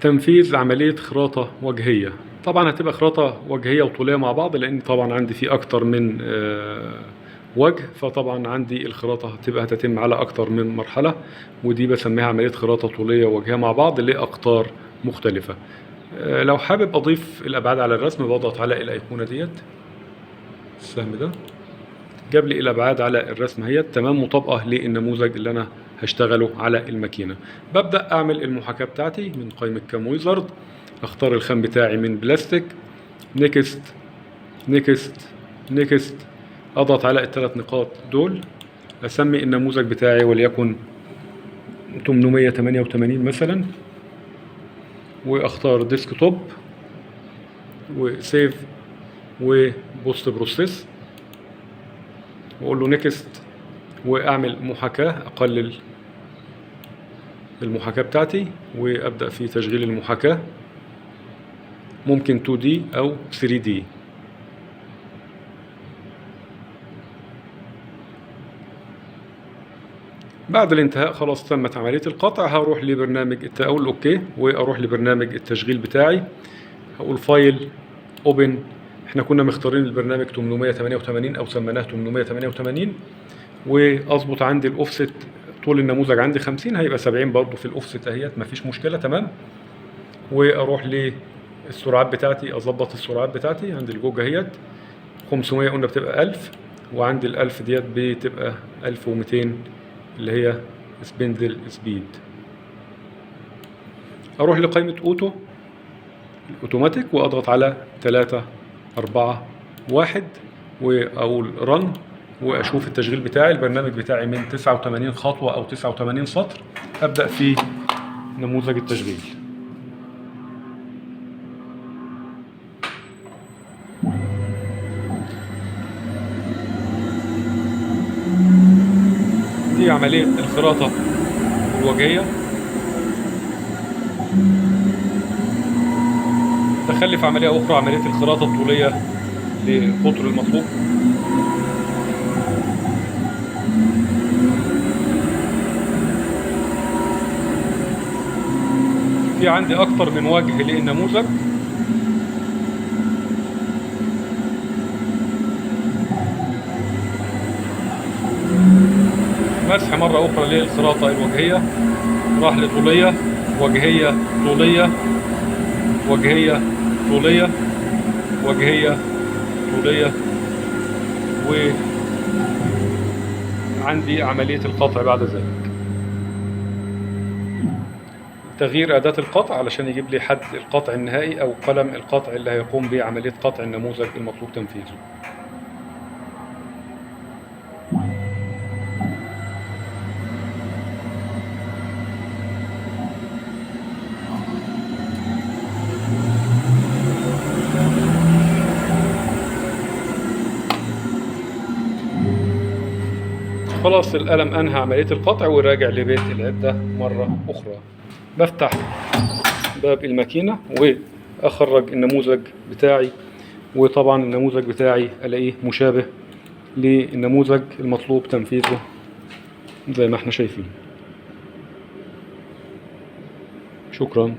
تنفيذ عملية خراطة وجهية. طبعا هتبقى خراطة وجهية وطولية مع بعض، لأن طبعا عندي في أكتر من وجه، فطبعا عندي الخراطة هتتم على أكتر من مرحلة، ودي بسميها عملية خراطة طولية ووجهية مع بعض لأقطار مختلفة. لو حابب أضيف الأبعاد على الرسم بضغط على الأيقونة ديت، السهم ده جاب لي الأبعاد على الرسم اهيت تمام، مطابقة للنموذج اللي أنا هشتغله على الماكينة. ببدأ أعمل المحاكاة بتاعتي من قائمة كام ويزارد، أختار الخام بتاعي من بلاستيك، نيكست نيكست نيكست، أضغط على الثلاث نقاط دول، أسمي النموذج بتاعي وليكن 888 مثلا، وأختار ديسكتوب وسيف وبوست بروسيس، واقول له نيكست، واعمل محاكاة، اقلل المحاكاة بتاعتي وابدأ في تشغيل المحاكاة، ممكن 2D او 3D. بعد الانتهاء خلاص تمت عملية القطع. هروح لبرنامج اقول اوكي، واروح لبرنامج التشغيل بتاعي، هقول فايل اوبن. احنا كنا مختارين البرنامج 888 او سميناه 888، واظبط عندي الاوفست، طول النموذج عندي 50، هيبقى 70 برضو في الاوفست اهيت، مفيش مشكله تمام. واروح للسرعات بتاعتي، اظبط السرعات بتاعتي عندي الجوجا اهيت 500 قلنا بتبقى 1000، وعندي ال1000 ديت بتبقى 1200 اللي هي سبندل سبيد. اروح لقائمه اوتو الاوتوماتيك واضغط على 3 4 1 واقول رن، واشوف التشغيل بتاعي. البرنامج بتاعي من 89 خطوة او 89 سطر. ابدأ في نموذج التشغيل. دي عملية الخراطة الوجهية. دخل في عملية اخرى، عملية الخراطة الطولية للقطر المطلوب. في عندي اكتر من وجه للنموذج. مسح مرة اخرى للخراطة الوجهية، راح لطولية وجهية طولية وجهية طولية وجهية طولية، وعندي عملية القطع بعد ذلك. تغيير أداة القطع علشان يجيب لي حد القطع النهائي أو قلم القطع اللي هيقوم بعملية قطع النموذج المطلوب تنفيذه. خلاص القلم أنهى عملية القطع وراجع لبيت العدة مرة أخرى. بفتح باب الماكينة وأخرج النموذج بتاعي، وطبعا النموذج بتاعي ألاقيه مشابه للنموذج المطلوب تنفيذه زي ما احنا شايفين. شكرا.